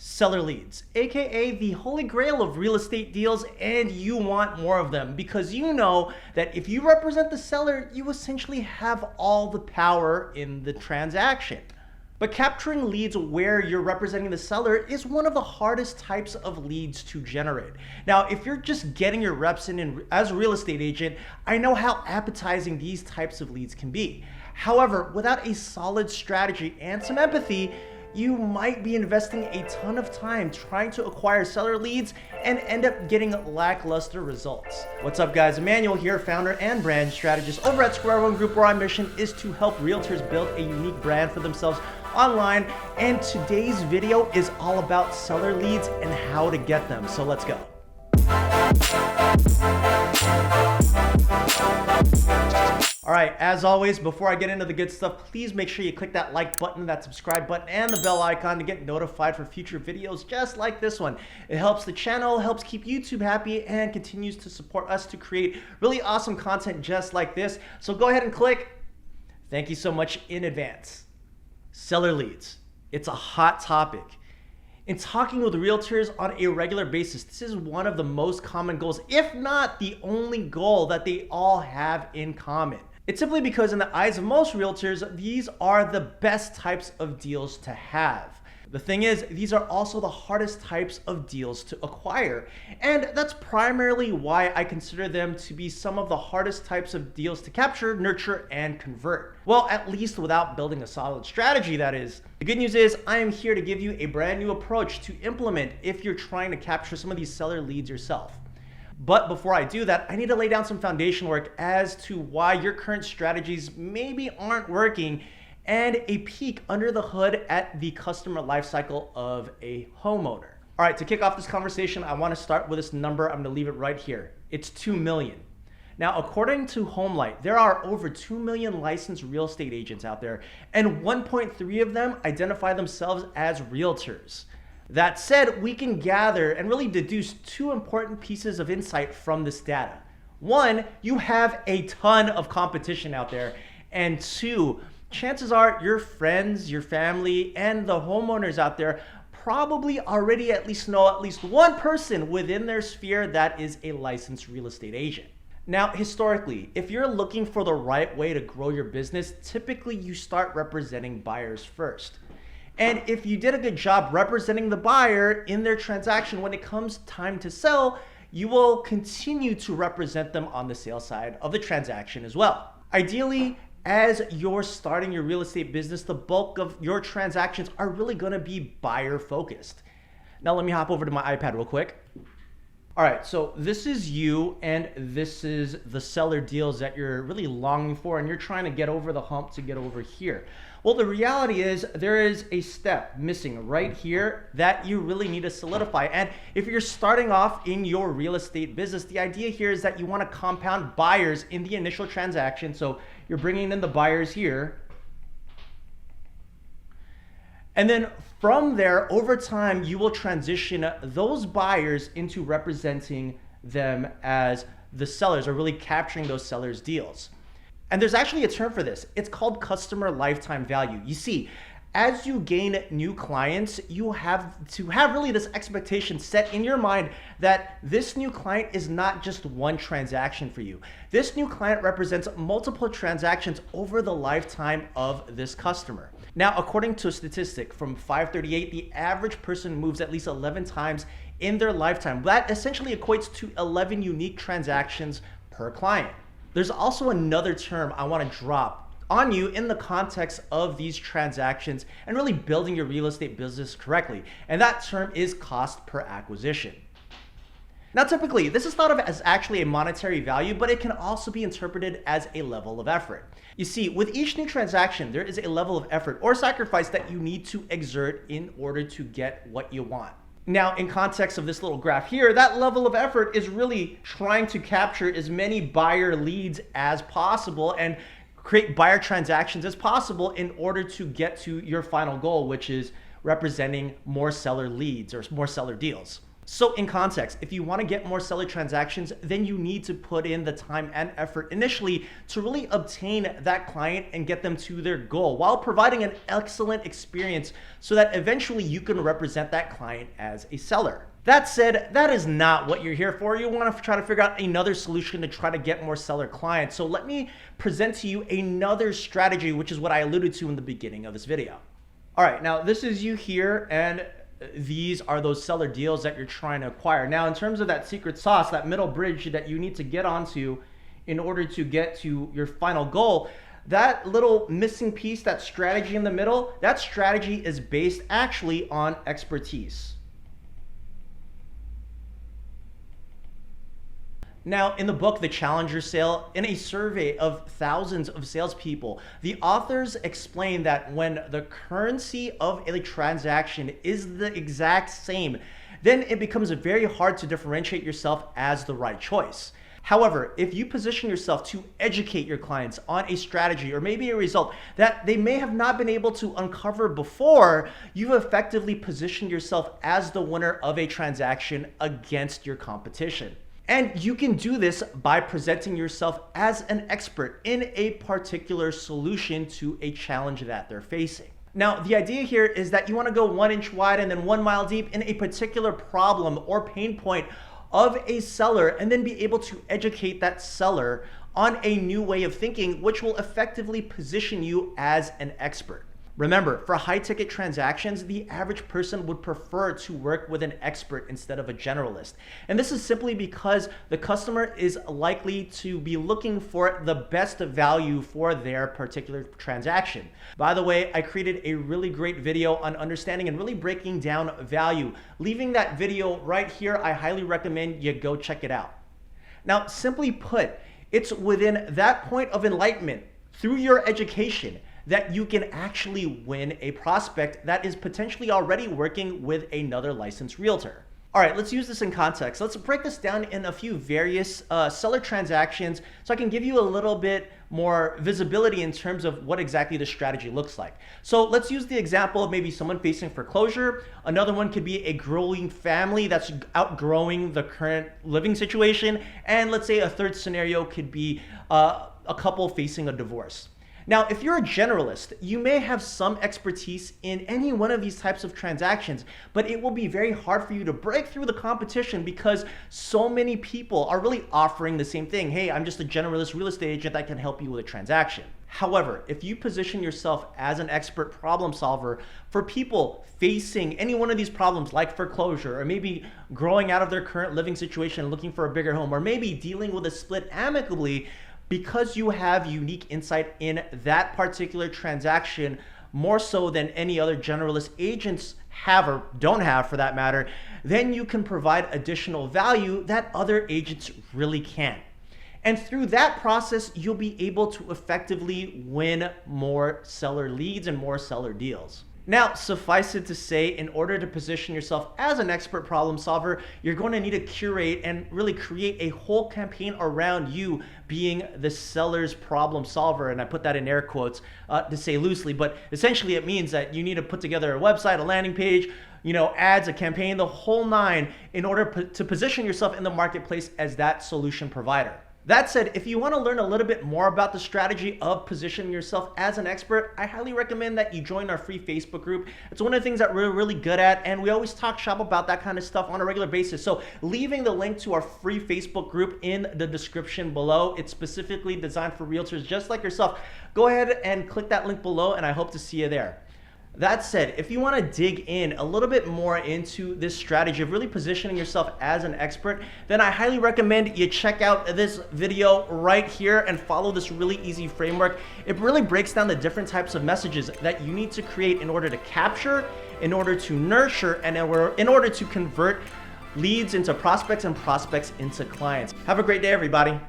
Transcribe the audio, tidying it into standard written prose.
Seller leads, aka the holy grail of real estate deals, and you want more of them because you know that if you represent the seller, you essentially have all the power in the transaction. But capturing leads where you're representing the seller is one of the hardest types of leads to generate. Now, if you're just getting your reps in as a real estate agent, I know how appetizing these types of leads can be. However, without a solid strategy and some empathy, you might be investing a ton of time trying to acquire seller leads and end up getting lackluster results. What's up guys, Emmanuel here, founder and brand strategist over at Square One Group, where our mission is to help realtors build a unique brand for themselves online. And today's video is all about seller leads and how to get them. So let's go. All right, as always, before I get into the good stuff, please make sure you click that like button, that subscribe button, and the bell icon to get notified for future videos just like this one. It helps the channel, helps keep YouTube happy, and continues to support us to create really awesome content just like this. So go ahead and click. Thank you so much in advance. Seller leads. It's a hot topic. In talking with realtors on a regular basis, this is one of the most common goals, if not the only goal that they all have in common. It's simply because in the eyes of most realtors, these are the best types of deals to have. The thing is, these are also the hardest types of deals to acquire. And that's primarily why I consider them to be some of the hardest types of deals to capture, nurture, and convert. Well, at least without building a solid strategy, that is. The good news is I am here to give you a brand new approach to implement if you're trying to capture some of these seller leads yourself. But before I do that, I need to lay down some foundation work as to why your current strategies maybe aren't working and a peek under the hood at the customer lifecycle of a homeowner. All right, to kick off this conversation, I want to start with this number. I'm going to leave it right here. It's 2 million. Now, according to HomeLight, there are over 2 million licensed real estate agents out there, and 1.3 of them identify themselves as realtors. That said, we can gather and really deduce two important pieces of insight from this data. One, you have a ton of competition out there, and two, chances are your friends, your family, and the homeowners out there probably already at least know at least one person within their sphere that is a licensed real estate agent. Now, historically, if you're looking for the right way to grow your business, typically you start representing buyers first. And if you did a good job representing the buyer in their transaction, when it comes time to sell, you will continue to represent them on the sales side of the transaction as well. Ideally, as you're starting your real estate business, the bulk of your transactions are really going to be buyer focused. Now let me hop over to my iPad real quick. All right, so this is you and this is the seller deals that you're really longing for and you're trying to get over the hump to get over here. Well, the reality is there is a step missing right here that you really need to solidify. And if you're starting off in your real estate business, the idea here is that you want to compound buyers in the initial transaction. So you're bringing in the buyers here. And then from there, over time, you will transition those buyers into representing them as the sellers, or really capturing those sellers' deals. And there's actually a term for this. It's called customer lifetime value. You see, as you gain new clients, you have to have really this expectation set in your mind that this new client is not just one transaction for you. This new client represents multiple transactions over the lifetime of this customer. Now, according to a statistic from 538, the average person moves at least 11 times in their lifetime. That essentially equates to 11 unique transactions per client. There's also another term I want to drop on you in the context of these transactions and really building your real estate business correctly. And that term is cost per acquisition. Now, typically, this is thought of as actually a monetary value, but it can also be interpreted as a level of effort. You see, with each new transaction, there is a level of effort or sacrifice that you need to exert in order to get what you want. Now, in context of this little graph here, that level of effort is really trying to capture as many buyer leads as possible and create buyer transactions as possible in order to get to your final goal, which is representing more seller leads or more seller deals. So in context, if you want to get more seller transactions, then you need to put in the time and effort initially to really obtain that client and get them to their goal while providing an excellent experience so that eventually you can represent that client as a seller. That said, that is not what you're here for. You want to try to figure out another solution to try to get more seller clients. So let me present to you another strategy, which is what I alluded to in the beginning of this video. All right, now this is you here, and these are those seller deals that you're trying to acquire. Now, in terms of that secret sauce, that middle bridge that you need to get onto in order to get to your final goal, that little missing piece, that strategy in the middle, that strategy is based actually on expertise. Now, in the book, The Challenger Sale, in a survey of thousands of salespeople, the authors explain that when the currency of a transaction is the exact same, then it becomes very hard to differentiate yourself as the right choice. However, if you position yourself to educate your clients on a strategy or maybe a result that they may have not been able to uncover before, you've effectively positioned yourself as the winner of a transaction against your competition. And you can do this by presenting yourself as an expert in a particular solution to a challenge that they're facing. Now, the idea here is that you want to go 1 inch wide and then 1 mile deep in a particular problem or pain point of a seller, and then be able to educate that seller on a new way of thinking, which will effectively position you as an expert. Remember, for high-ticket transactions, the average person would prefer to work with an expert instead of a generalist. And this is simply because the customer is likely to be looking for the best value for their particular transaction. By the way, I created a really great video on understanding and really breaking down value. Leaving that video right here, I highly recommend you go check it out. Now, simply put, it's within that point of enlightenment, through your education, that you can actually win a prospect that is potentially already working with another licensed realtor. All right, let's use this in context. Let's break this down in a few various seller transactions so I can give you a little bit more visibility in terms of what exactly the strategy looks like. So let's use the example of maybe someone facing foreclosure. Another one could be a growing family that's outgrowing the current living situation. And let's say a third scenario could be a couple facing a divorce. Now, if you're a generalist, you may have some expertise in any one of these types of transactions, but it will be very hard for you to break through the competition because so many people are really offering the same thing. Hey, I'm just a generalist real estate agent that can help you with a transaction. However, if you position yourself as an expert problem solver for people facing any one of these problems like foreclosure, or maybe growing out of their current living situation and looking for a bigger home, or maybe dealing with a split amicably, because you have unique insight in that particular transaction, more so than any other generalist agents have or don't have for that matter, then you can provide additional value that other agents really can't. And through that process, you'll be able to effectively win more seller leads and more seller deals. Now, suffice it to say, in order to position yourself as an expert problem solver, you're going to need to curate and really create a whole campaign around you being the seller's problem solver. And I put that in air quotes to say loosely, but essentially it means that you need to put together a website, a landing page, ads, a campaign, the whole nine, in order to position yourself in the marketplace as that solution provider. That said, if you want to learn a little bit more about the strategy of positioning yourself as an expert, I highly recommend that you join our free Facebook group. It's one of the things that we're really good at, and we always talk shop about that kind of stuff on a regular basis. So leaving the link to our free Facebook group in the description below. It's specifically designed for realtors just like yourself. Go ahead and click that link below, and I hope to see you there. That said, if you want to dig in a little bit more into this strategy of really positioning yourself as an expert, then I highly recommend you check out this video right here and follow this really easy framework. It really breaks down the different types of messages that you need to create in order to capture, in order to nurture, and in order to convert leads into prospects and prospects into clients. Have a great day, everybody.